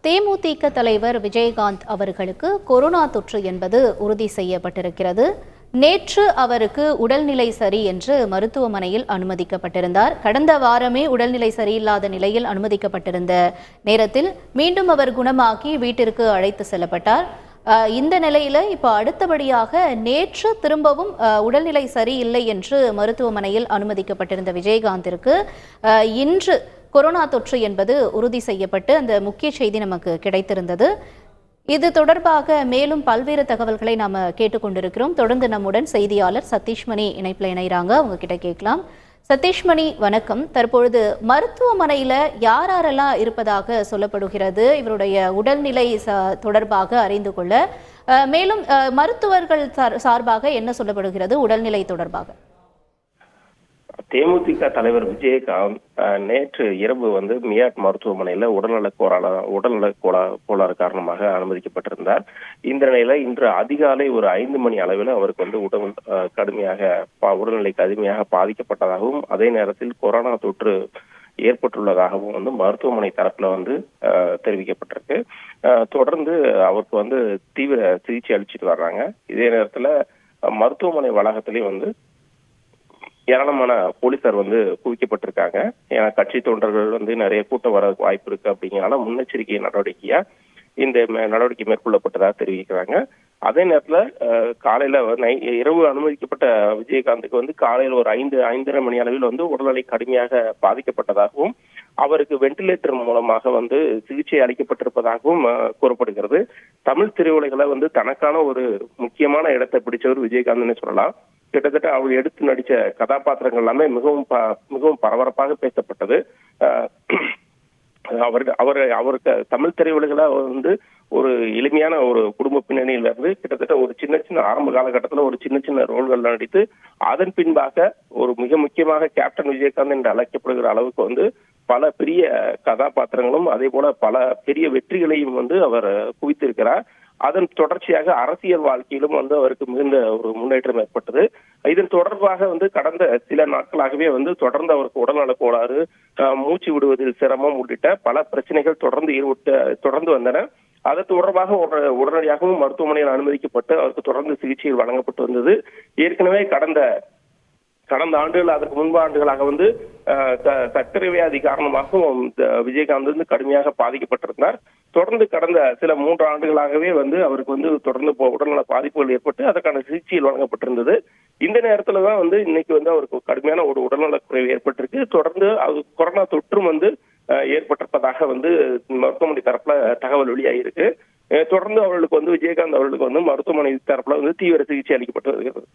தேமுதிக தலைவர் விஜயகாந்த் அவர்களுக்கு கொரோனா தொற்று என்பது உறுதி செய்யப்பட்டிருக்கிறது. நேற்று அவருக்கு உடல்நிலை சரி என்று மருத்துவமனையில் அனுமதிக்கப்பட்டிருந்தார். கடந்த வாரமே உடல்நிலை சரியில்லாத நிலையில் அனுமதிக்கப்பட்டிருந்த நேரத்தில் மீண்டும் அவர் குணமாக்கி வீட்டிற்கு அழைத்து செல்லப்பட்டார். இந்த நிலையில இப்போ அடுத்தபடியாக நேற்று திரும்பவும் உடல்நிலை சரியில்லை என்று மருத்துவமனையில் அனுமதிக்கப்பட்டிருந்த விஜயகாந்திற்கு இன்று கொரோனா தொற்று என்பது உறுதி செய்யப்பட்டு அந்த முக்கிய செய்தி நமக்கு கிடைத்திருந்தது. இது தொடர்பாக மேலும் பல்வேறு தகவல்களை நாம கேட்டுக்கொண்டிருக்கிறோம். தொடர்ந்து நம்முடன் செய்தியாளர் சதீஷ்மணி இணைப்பில் இணைகிறாங்க. அவங்க கிட்ட கேட்கலாம். சதீஷ்மணி, வணக்கம். தற்பொழுது மருத்துவமனையில யாரெல்லாம் இருப்பதாக சொல்லப்படுகிறது? இவருடைய உடல்நிலை தொடர்பாக அறிந்து கொள்ள மேலும் மருத்துவர்கள் சார்பாக என்ன சொல்லப்படுகிறது உடல்நிலை தொடர்பாக? தேமுதிக தலைவர் விஜயகாந்த் நேற்று இரவு மியாட் மருத்துவமனையில உடல்நல கோளாறு காரணமாக அனுமதிக்கப்பட்டிருந்தார். இந்த நிலையில இன்று அதிகாலை ஒரு 5 மணி அளவில் அவருக்கு உடல்நிலை கடுமையாக பாதிக்கப்பட்டதாகவும் அதே நேரத்தில் கொரோனா தொற்று ஏற்பட்டுள்ளதாகவும் மருத்துவமனை தரப்புல தெரிவிக்கப்பட்டிருக்கு. தொடர்ந்து அவருக்கு தீவிர சிகிச்சை அளிச்சுட்டு வர்றாங்க. இதே நேரத்துல மருத்துவமனை வளாகத்திலேயே ஏராளமான போலீசார் குவிக்கப்பட்டிருக்காங்க. ஏன்னா கட்சி தொண்டர்கள் நிறைய கூட்டம் வர வாய்ப்பு இருக்கு அப்படிங்கிறனால முன்னெச்சரிக்கை நடவடிக்கையா இந்த நடவடிக்கை மேற்கொள்ளப்பட்டதாக தெரிவிக்கிறாங்க. அதே நேரத்துல காலையில இரவு அனுமதிக்கப்பட்ட விஜயகாந்துக்கு காலையில் ஒரு 5:30 மணி அளவில் உடல்நிலை கடுமையாக பாதிக்கப்பட்டதாகவும் அவருக்கு வெண்டிலேட்டர் மூலமாக சிகிச்சை அளிக்கப்பட்டிருப்பதாகவும் கூறப்படுகிறது. தமிழ் திரையுலகில தனக்கான ஒரு முக்கியமான இடத்தை பிடிச்சவர் விஜயகாந்த்னு சொல்லலாம். கிட்டத்தட்ட அவர் எடுத்து நடிச்ச கதாபாத்திரங்கள் எல்லாமே மிகவும் பரபரப்பாக பேசப்பட்டது. அவருக்கு தமிழ் திரையுலகில ஒரு எளிமையான ஒரு குடும்ப பின்னணியில இருந்து கிட்டத்தட்ட ஒரு சின்ன ஆரம்ப காலகட்டத்தில் ஒரு சின்ன ரோல்கள் நடித்து அதன் பின்பாக ஒரு மிக முக்கியமாக கேப்டன் விஜயகாந்த் என்று அழைக்கப்படுகிற அளவுக்கு பல பெரிய கதாபாத்திரங்களும் அதே போல பல பெரிய வெற்றிகளையும் அவர் குவித்திருக்கிறார். அதன் தொடர்ச்சியாக அரசியல் வாழ்க்கையிலும் அவருக்கு மிகுந்த ஒரு முன்னேற்றம் ஏற்பட்டது. இதன் தொடர்பாக கடந்த சில நாட்களாகவே தொடர்ந்து அவருக்கு உடல்நல கோளாறு, மூச்சு விடுவதில் சிரமம் உள்ளிட்ட பல பிரச்சனைகள் தொடர்ந்து வந்தன. அது தொடர்பாக உடனடியாகவும் மருத்துவமனையில் அனுமதிக்கப்பட்டு அவருக்கு தொடர்ந்து சிகிச்சை வழங்கப்பட்டு வந்தது. ஏற்கனவே கடந்த ஆண்டுகள் அதற்கு முன்பு ஆண்டுகளாக சர்க்கரை வியாதி காரணமாகவும் விஜயகாந்த் கடுமையாக பாதிக்கப்பட்டிருந்தார். தொடர்ந்து கடந்த சில 3 ஆண்டுகளாகவே அவருக்கு தொடர்ந்து உடல்நல பாதிப்புகள் ஏற்பட்டு அதற்கான சிகிச்சையில் வழங்கப்பட்டிருந்தது. இந்த நேரத்துலதான் இன்னைக்கு அவருக்கு கடுமையான ஒரு உடல்நலக் குறைவு ஏற்பட்டிருக்கு. தொடர்ந்து கொரோனா தொற்றும் ஏற்பட்டிருப்பதாக மருத்துவமனை தரப்புல தகவல் வெளியாகிருக்கு. தொடர்ந்து அவர்களுக்கு விஜயகாந்த் அவர்களுக்கு மருத்துவமனை தரப்புல தீவிர சிகிச்சை அளிக்கப்பட்டு வருகிறது.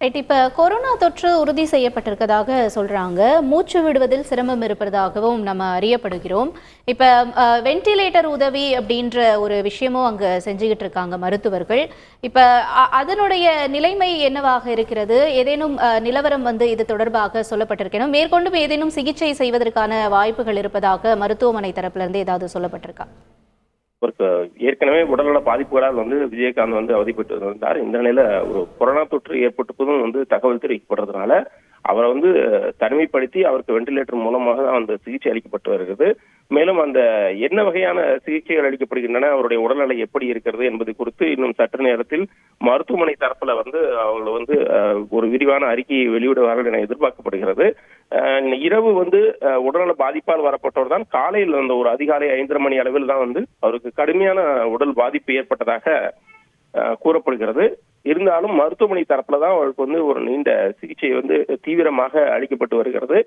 இப்ப கொரோனா தொற்று உறுதி செய்யப்பட்டிருக்கதாக சொல்றாங்க. மூச்சு விடுவதில் சிரமம் இருப்பதாகவும் நம்ம அறியப்படுகிறோம். இப்ப வென்டிலேட்டர் உதவி அப்படின்ற ஒரு விஷயமும் அங்க செஞ்சுக்கிட்டு இருக்காங்க மருத்துவர்கள். இப்ப அதனுடைய நிலைமை என்னவாக இருக்கிறது? ஏதேனும் நிலவரம் இது தொடர்பாக சொல்லப்பட்டிருக்கணும். மேற்கொண்டும் ஏதேனும் சிகிச்சை செய்வதற்கான வாய்ப்புகள் இருப்பதாக மருத்துவமனை தரப்புல இருந்து ஏதாவது சொல்லப்பட்டிருக்கா? அவருக்கு ஏற்கனவே உடல்நல பாதிப்புகளால் விஜயகாந்த் அவதிப்பட்டு வந்தார். இந்த நிலையில ஒரு கொரோனா தொற்று ஏற்பட்டதும் தகவல் தெரிவிக்கப்படுறதுனால அவரை தனிமைப்படுத்தி அவருக்கு வெண்டிலேட்டர் மூலமாக தான் சிகிச்சை அளிக்கப்பட்டு வருகிறது. மேலும் அந்த என்ன வகையான சிகிச்சைகள் அளிக்கப்படுகின்றன, அவருடைய உடல்நிலை எப்படி இருக்கிறது என்பது குறித்து இன்னும் சற்று நேரத்தில் மருத்துவமனை தரப்புல அவங்க ஒரு விரிவான அறிக்கையை வெளியிடுவார்கள் என எதிர்பார்க்கப்படுகிறது. இரவு உடல்நல பாதிப்பால் வரப்பட்டவர் தான் காலையில் ஒரு அதிகாலை 5:30 மணி அளவில் தான் அவருக்கு கடுமையான உடல் பாதிப்பு ஏற்பட்டதாக கூறப்படுகிறது. இருந்தாலும் மருத்துவமனை தரப்புல தான் அவருக்கு ஒரு நீண்ட சிகிச்சை தீவிரமாக அளிக்கப்பட்டு வருகிறது.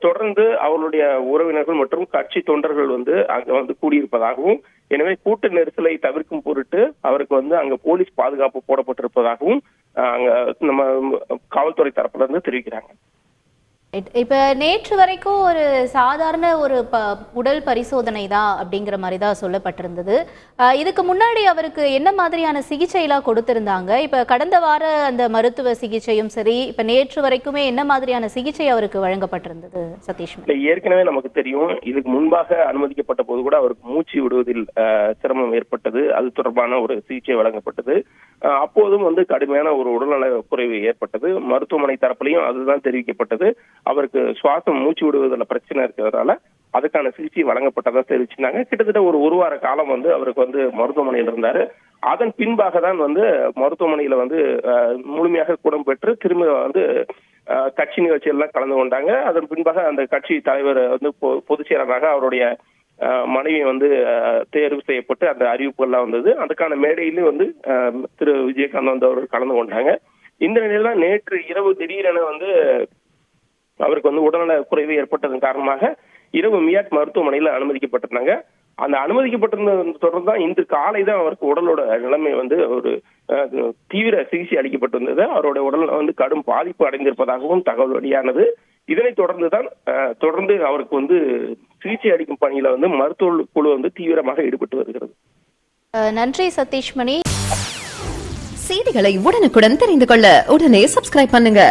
தொடர்ந்து அவருடைய உறவினர்கள் மற்றும் கட்சி தொண்டர்கள் அங்க கூடியிருப்பதாகவும், எனவே கூட்ட நெரிசலை தவிர்க்கும் பொருட்டு அவருக்கு அங்க போலீஸ் பாதுகாப்பு போடப்பட்டிருப்பதாகவும் அங்க நம்ம காவல்துறை தரப்புல இருந்து தெரிவிக்கிறாங்க. இப்ப நேற்று வரைக்கும் ஒரு சாதாரண ஒரு உடல் பரிசோதனை தான் அப்படிங்கிற மாதிரி தான் சொல்லப்பட்டிருந்தது. இதுக்கு முன்னாடி அவருக்கு என்ன மாதிரியான சிகிச்சை எல்லாம் கொடுத்திருந்தாங்க? இப்ப கடந்த வார அந்த மருத்துவ சிகிச்சையும் சரி, இப்ப நேற்று வரைக்குமே என்ன மாதிரியான சிகிச்சை அவருக்கு வழங்கப்பட்டிருந்தது? சதீஷ், ஏற்கனவே நமக்கு தெரியும், இதுக்கு முன்பாக அனுமதிக்கப்பட்ட போது கூட அவருக்கு மூச்சு விடுவதில் சிரமம் ஏற்பட்டது. அது தொடர்பான ஒரு சிகிச்சை வழங்கப்பட்டது. அப்போதும் கடுமையான ஒரு உடல்நல குறைவு ஏற்பட்டது. மருத்துவமனை தரப்புலையும் அதுதான் தெரிவிக்கப்பட்டது. அவருக்கு சுவாசம் மூச்சு விடுவதில் பிரச்சனை இருக்கிறதால அதுக்கான சிகிச்சை வழங்கப்பட்டதா தெரிவிச்சிருந்தாங்க. கிட்டத்தட்ட ஒரு வார காலம் வந்து அவருக்கு வந்து மருத்துவமனையில் இருந்தாரு. அதன் பின்பாக தான் வந்து மருத்துவமனையில வந்து முழுமையாக குணம் பெற்று திரும்ப வந்து கட்சி நிகழ்ச்சியெல்லாம் கலந்து கொண்டாங்க. அதன் பின்பாக அந்த கட்சி தலைவர் வந்து பொதுச் செயலராக அவருடைய மனைவி வந்து தேர்வு செய்யப்பட்டு அந்த அறிவிப்புகள்லாம் வந்தது. அதுக்கான மேடையிலும் வந்து திரு விஜயகாந்த் வந்து அவர் கலந்து கொண்டாங்க. இந்த நிலையில நேற்று இரவு திடீரென வந்து அவருக்கு வந்து உடல்நல குறைவு ஏற்பட்டதன் காரணமாக இரவு மியாட் மருத்துவமனையில அனுமதிக்கப்பட்டிருந்தாங்க. அந்த அனுமதிக்கப்பட்டிருந்த தொடர்ந்து தான் இன்று காலை தான் அவருக்கு உடலோட நிலைமை வந்து ஒரு தீவிர சிகிச்சை அளிக்கப்பட்டிருந்தது. அவருடைய உடல் வந்து கடும் பாதிப்பு அடைந்திருப்பதாகவும் தகவல் வெளியானது. இதனைத் தொடர்ந்து அவருக்கு வந்து சிகிச்சை அளிக்கும் பணியில வந்து மருத்துவ குழு வந்து தீவிரமாக ஈடுபட்டு வருகிறது. நன்றி சதீஷ்மணி. செய்திகளை உடனுக்குடன் தெரிந்து கொள்ள உடனே சப்ஸ்கிரைப் பண்ணுங்க.